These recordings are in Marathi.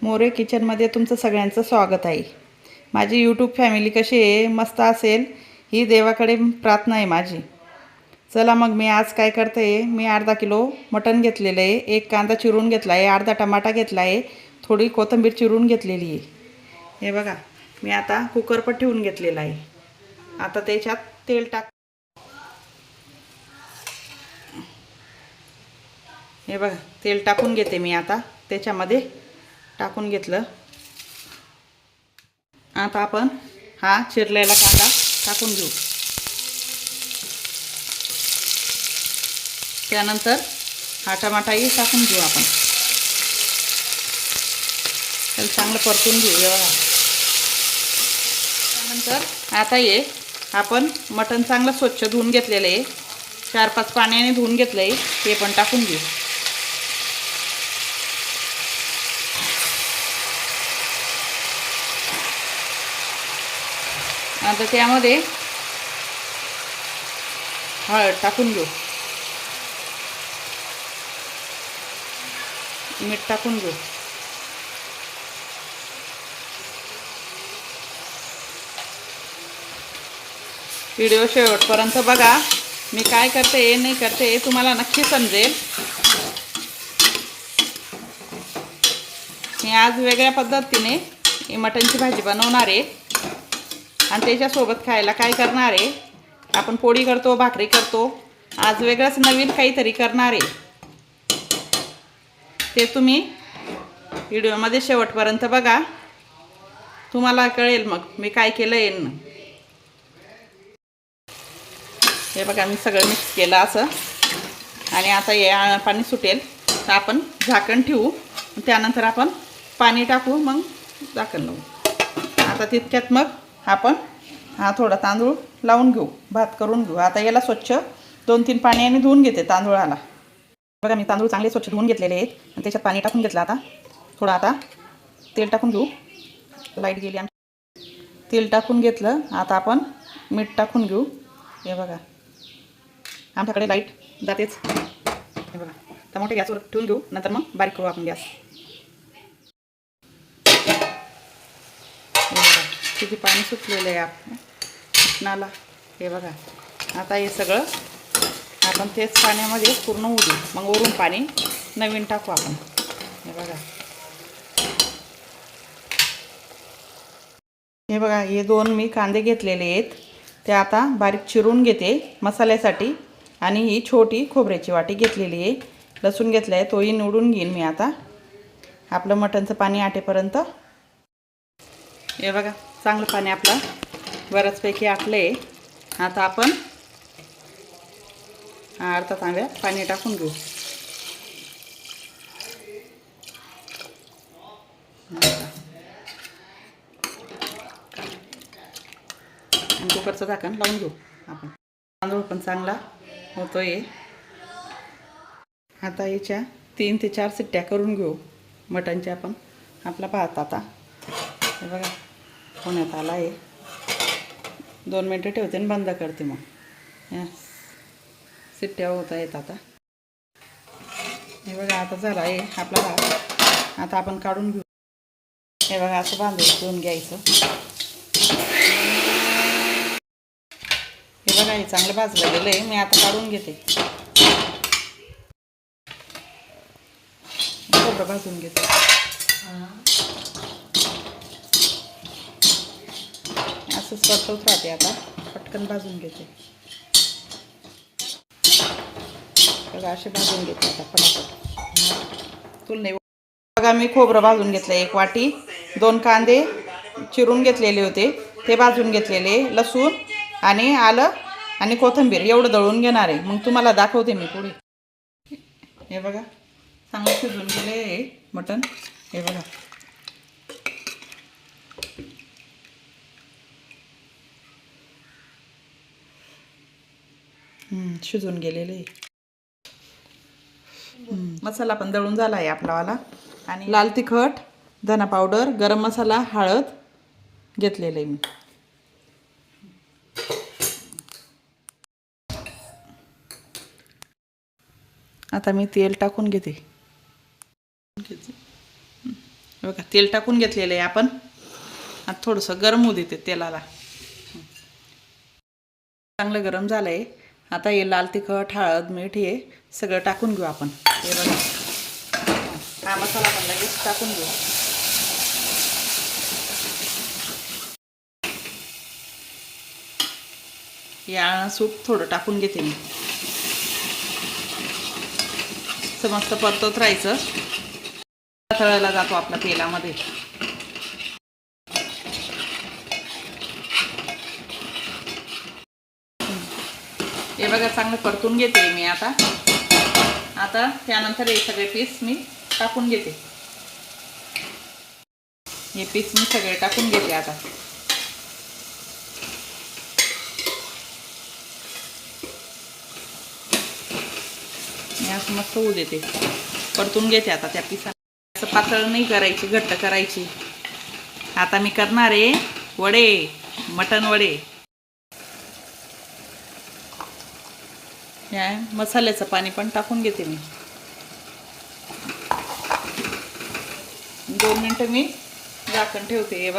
मोरे किचनमध्ये तुमचं सगळ्यांचं स्वागत आहे. माझी यूट्यूब फॅमिली कशी आहे? मस्त असेल ही देवाकडे प्रार्थना आहे माझी. चला मग मी आज काय करते आहे, मी अर्धा किलो मटण घेतलेलं आहे, एक कांदा चिरून घेतला आहे, अर्धा टमाटा घेतला आहे, थोडी कोथिंबीर चिरून घेतलेली आहे. हे बघा, मी आता कुकर पण ठेवून घेतलेला आहे. आता त्याच्यात तेल टाक. हे बघा, तेल टाकून घेते मी आता. त्याच्यामध्ये टाकून घेतलं. आता आपण हा चिरलेला कांदा टाकून घेऊ. त्यानंतर हा टमाटाही टाकून घेऊ आपण. त्याला चांगलं परतून घेऊ. बघा, त्यानंतर आता आपण मटण चांगलं स्वच्छ धुवून घेतलेलं आहे, 4-5 पाण्याने धुवून घेतलं आहे, ते पण टाकून घेऊ. आता त्यामध्ये हळद टाकून घेऊ, मीठ टाकून घेऊ. व्हिडिओ शेवटपर्यंत बघा. मी काय करते नाही करते तुम्हाला नक्की समजेल. मी आज वेगळ्या पद्धतीने मटणची भाजी बनवणार आहे आणि त्याच्यासोबत खायला काय करणार आहे, आपण पोळी करतो, भाकरी करतो. आज वेगळंच नवीन काहीतरी करणार आहे. ते तुम्ही व्हिडिओमध्ये शेवटपर्यंत बघा, तुम्हाला कळेल मग मी काय केलं आहे. हे बघा, मी सगळं मिक्स केलं असं. आणि आता हे पाणी सुटेल तर आपण झाकण ठेवू. त्यानंतर आपण पाणी टाकू, मग झाकण लावू. आता तितक्यात मग आपण हा थोडा तांदूळ लावून घेऊ, भात करून घेऊ. आता याला स्वच्छ 2-3 पाण्याने धुवून घेते तांदूळाला. बघा, मी तांदूळ चांगले स्वच्छ धुवून घेतलेले आहेत आणि त्याच्यात पाणी टाकून घेतलं. आता थोडं आता तेल टाकून घेऊ. लाईट गेली आणि तेल टाकून घेतलं. आता आपण मीठ टाकून घेऊ. हे बघा, आमच्याकडे लाईट जातेच. हे बघा, टमाटे गॅसवर ठेवून घेऊ, नंतर मग बारीक करू आपण गॅस. किती पाणी सुटलेलं आहे आपणाला. हे बघा, आता हे सगळं आपण तेच पाण्यामध्ये पूर्ण होऊ देऊ, मग वरून पाणी नवीन टाकू आपण. हे बघा, हे बघा, हे 2 मी कांदे घेतलेले आहेत, ते आता बारीक चिरून घेते मसाल्यासाठी. आणि ही छोटी खोबऱ्याची वाटी घेतलेली आहे. लसूण घेतला आहे, तोही निवडून घेईन मी आता आपलं मटणचं पाणी आटेपर्यंत. हे बघा, चांगलं पाणी आपलं बऱ्याचपैकी आटलं आहे. आता आपण अर्धा तांब्या पाणी टाकून घेऊ. आणि कुकरचं झाकण लावून घेऊ आपण. तांदूळ पण चांगला होतोय. आता याच्या 3 ते 4 शिट्ट्या करून घेऊ मटणच्या आपण. आपला भात आता हे बघा होण्यात आला आहे. 2 मिनटं ठेवते आणि बंद करते. मग शिट्ट्या होत आहेत आता. हे बघा, आता झाला आहे आपला भात. आता आपण काढून घेऊ. हे बघा, असं बांधून घेऊन घ्यायचं. हे बघा, हे चांगलं भाजलं गेलं आहे. मी आता काढून घेते. खोबरं भाजून घेते. असंच परतवत राहते. आता पटकन भाजून घेते. बघा, असे भाजून घेते आता पटापट. तुला नाही बघा, मी खोबरं भाजून घेतलं 1 वाटी. 2 कांदे चिरून घेतलेले होते, ते भाजून घेतलेले. लसूण आणि आलं आणि कोथिंबीर एवढं दळून घेणार आहे. मग तुम्हाला दाखवते मी पुढे. हे बघा, चांगलं शिजून गेले आहे मटण. हे बघा, शिजून गेलेले आहे. मसाला पण दळून झाला आहे आपलावाला. आणि लाल तिखट, धना पावडर, गरम मसाला, हळद घेतलेलं आहे मी. आता मी तेल टाकून घेते. बघा तेल टाकून घेतलेलं आहे आपण. आता थोडंसं गरम होऊ देते तेलाला. चांगलं गरम झालं आहे. आता हे लाल तिखट, हळद, मीठ हे सगळं टाकून घेऊ आपण. हे बघा हा मसाला पण लगेच टाकून घेऊ. हे आळं सूप थोडं टाकून घेते मी. मस्त परतवत राहायचं. तळायला जातो आपला तेलामध्ये. हे बघा चांगलं परतून घेते मी आता. त्यानंतर हे सगळे पीस मी टाकून घेते. हे पीस मी सगळे टाकून घेते आता. असं मस्त होऊ देते. परतून घेते आता त्या पिसा. असं पातळ नाही करायची, घट्ट करायची. आता मी करणार आहे वडे, मटण वडे. या मसाल्याचं पाणी पण टाकून घेते मी. 2 मिनिटं मी झाकण ठेवते. हे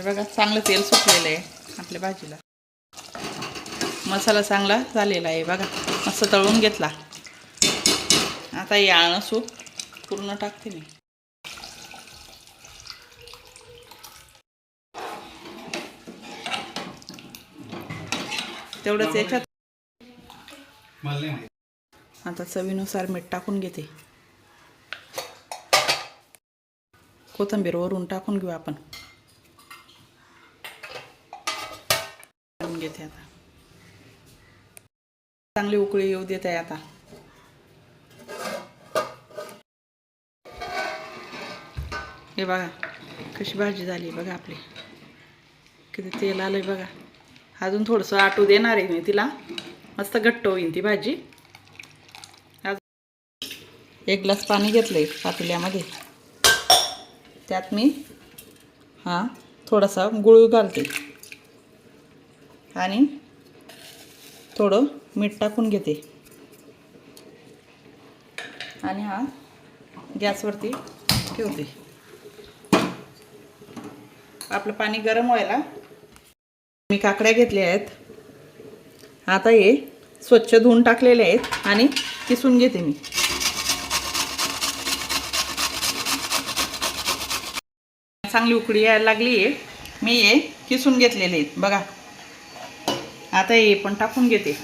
बघा चांगलं तेल सुटलेलं आहे आपल्या भाजीला. मसाला चांगला झालेला आहे बघा. मस्त तळून घेतला. आता हे आळं सूप पूर्ण टाकते मी. तेवढंच याच्यात आता चवीनुसार मीठ टाकून घेते. कोथिंबीर वरून टाकून घेऊ आपण. घेते आता. चांगली उकळी येऊ देत आहे आता. हे बघा कशी भाजी झाली बघा आपली. किती तेल आलंय बघा. अजून थोडंसं आटू देणार आहे मी तिला. मस्त घट्ट होईल ती भाजी. 1 ग्लास पाणी घेतलंय पातेल्यामध्ये. त्यात मी थोडासा गूळ घालते आणि थोडं मीठ टाकून घेते. आणि गॅसवरती ठेवते. आपलं पाणी गरम व्हायला मी काकड्या घेतल्या आहेत. आता हे स्वच्छ धुवून टाकलेले आहेत आणि किसून घेते मी. चांगली उकळी यायला लागली आहे. मी हे किसून घेतलेले आहेत बघा. आता हे पण टाकून घेते.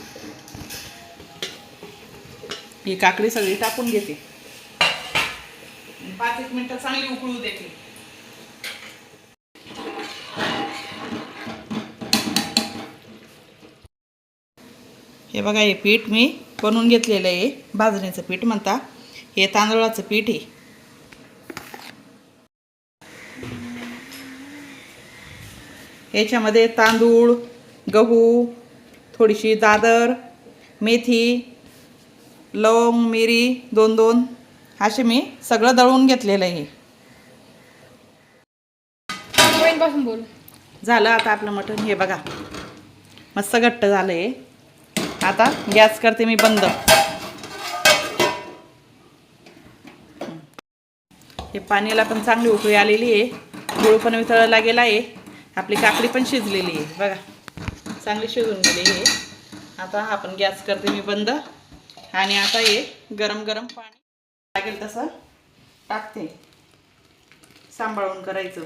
ही काकडी सगळी टाकून घेते. 5-1 मिनिटं चांगली उकळू देते. हे बघा हे पीठ मी बनवून घेतलेलं आहे. भाजणीचं पीठ म्हणता. हे तांदळाचं पीठ आहे. याच्यामध्ये तांदूळ, गहू, थोडीशी दादर, मेथी, लवंग, मिरी 2-2 असे मी सगळं दळून घेतलेलं आहे. झालं आता आपलं मटण. हे बघा मस्त घट्ट झालं आहे. आता गॅस करते मी बंद. हे पाणीला पण चांगली उकळी आलेली आहे. गूळ पण वितळला गेला आहे. आपली काकडी पण शिजलेली आहे बघा. चांगली शिजून गेली आहे. आता आपण गॅस करते मी बंद. आणि आता हे गरम गरम पाणी लागेल तसं टाकते. सांभाळून करायचं.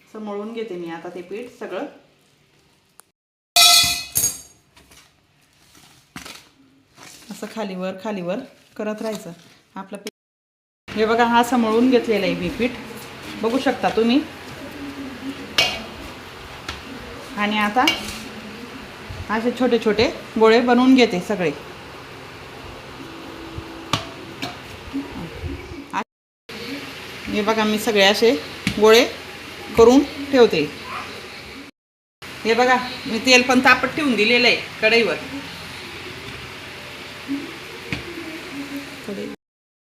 असं मळून घेते मी आता ते पीठ सगळं. असं खालीवर खालीवर करत राहायचं आपलं पीठ. हे बघा असं मळून घेतलेलं आहे मी पीठ. बघू शकता तुम्ही. आणि आता असे छोटे छोटे गोळे बनवून घेते सगळे. हे बघा मी सगळे असे गोळे करून ठेवते. हे बघा मी तेल पण तापत ठेवून दिलेलं आहे कढईवर.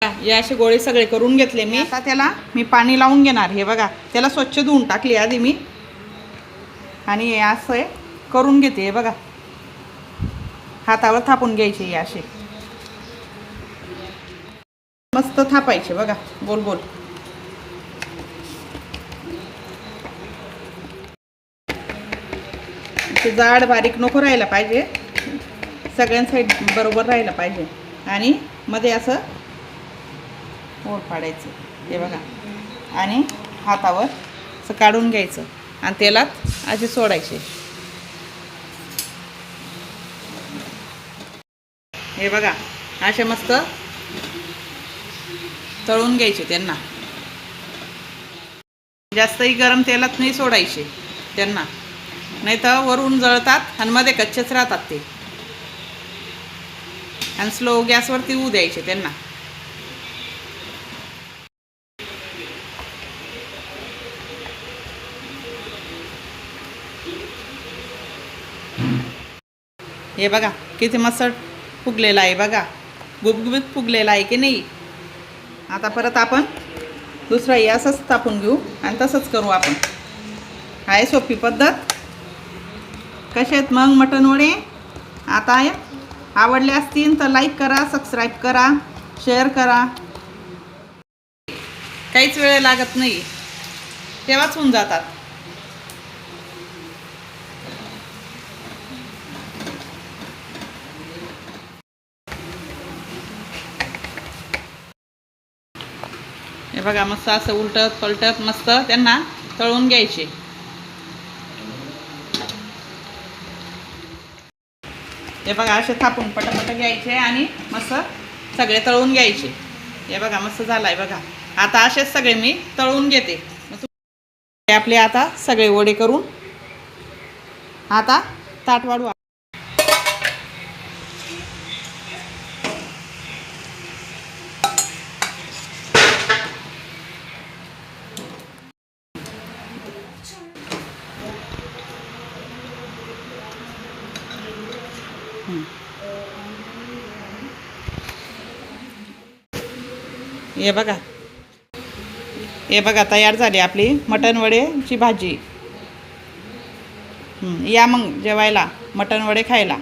हे असे गोळे सगळे करून घेतले मी. आता त्याला मी पाणी लावून घेणार. हे बघा त्याला स्वच्छ धुवून टाकली आधी मी. आणि हे असं करून घेते. हे बघा हातावर थापून घ्यायचे असे मस्त थापायचे बघा गोल गोल. ते जाड बारीक नको राहायला पाहिजे, सगळ्यां साईड बरोबर राहायला पाहिजे. आणि मध्ये असं ओळ पाडायचं हे बघा, आणि हातावर असं काढून घ्यायचं आणि तेलात असे सोडायचे. हे बघा असे मस्त तळून घ्यायचे त्यांना. जास्तही गरम तेलात नाही सोडायचे त्यांना, नाही तर वरून जळतात आणि मध्ये कच्चेच राहतात ते. आणि स्लो गॅसवरती होऊ द्यायचे त्यांना. हे बघा किती मस्त फुगलेला आहे बघा, गुबगुबीत फुगलेला आहे की नाही. आता परत आपण दुसराही असंच तापून घेऊ आणि तसंच करू आपण. आहे सोपी पद्धत. कसे आहेत मग मटण वडे? आता आवडले असतील तर लाईक करा, सबस्क्राईब करा, शेअर करा. काहीच वेळ लागत नाही, तेव्हाच होऊन जातात. हे बघा मस्त असं उलटत पलटत मस्त त्यांना तळून घ्यायचे. हे बघा असे थापून पटापट घ्यायचे आणि मस्त सगळे तळून घ्यायचे. हे बघा मस्त झालाय बघा. आता असेच सगळे मी तळून घेते. आपले आता सगळे वडे करून आता ताट वाढू. हे बघा तयार झाली आपली मटण वड्याची भाजी. या मग जेवायला मटण वडे खायला.